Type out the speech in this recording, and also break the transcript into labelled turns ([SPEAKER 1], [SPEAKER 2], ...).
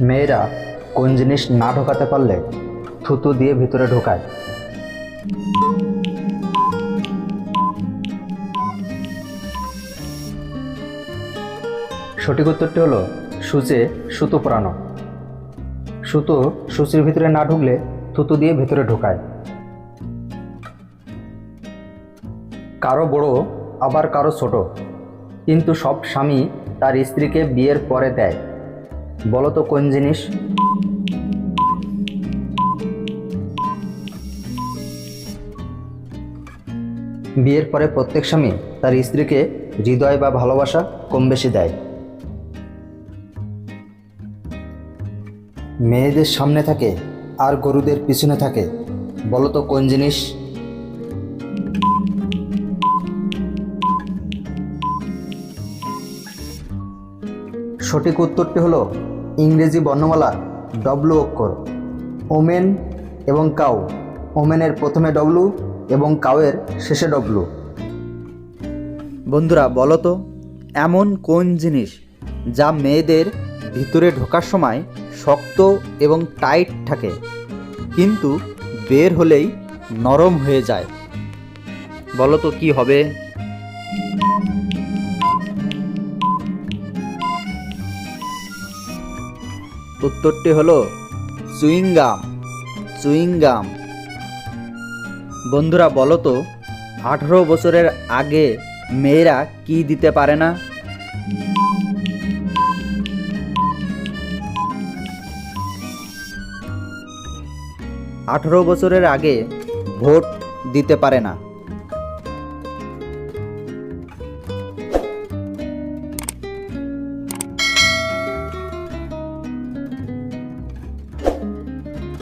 [SPEAKER 1] মেয়েরা কোন জিনিস না ঢোকাতে পারলে থুতু দিয়ে ভিতরে ঢোকায়? সঠিক উত্তরটি হলো সূচে সুতো পরানো। সুতো সূচির ভিতরে না ঢুকলে থুতু দিয়ে ভিতরে ঢোকায়। কারো বড় আবার কারো ছোট, কিন্তু সব স্বামী তার স্ত্রীকে বিয়ের পরে দেয়। বলো তো কোন জিনিস? বিয়ের পরে প্রত্যেক স্বামী তার স্ত্রীকে হৃদয় বা ভালোবাসা কম বেশি দেয়। মেয়েদের সামনে থাকে আর গরুদের পিছনে থাকে। বলো তো কোন জিনিস? সঠিক উত্তরটি হলো ইংরেজি বর্ণমালার ডব্লু অক্ষর। ওমেন এবং কাউ। ওমেনের প্রথমে ডব্লু এবং কাউয়ের শেষে ডব্লু।
[SPEAKER 2] বন্ধুরা বলো তো, এমন কোন জিনিস যা মেয়েদের ভিতরে ঢোকার সময় শক্ত এবং টাইট থাকে, কিন্তু বের হলেই নরম হয়ে যায়? বলো তো কি হবে? উত্তরটি হলো চুইংগাম। চুইংগাম। বন্ধুরা বলো তো, 18 বছরের আগে মেয়েরা কি দিতে পারে না? আঠারো বছরের আগে ভোট দিতে পারে না।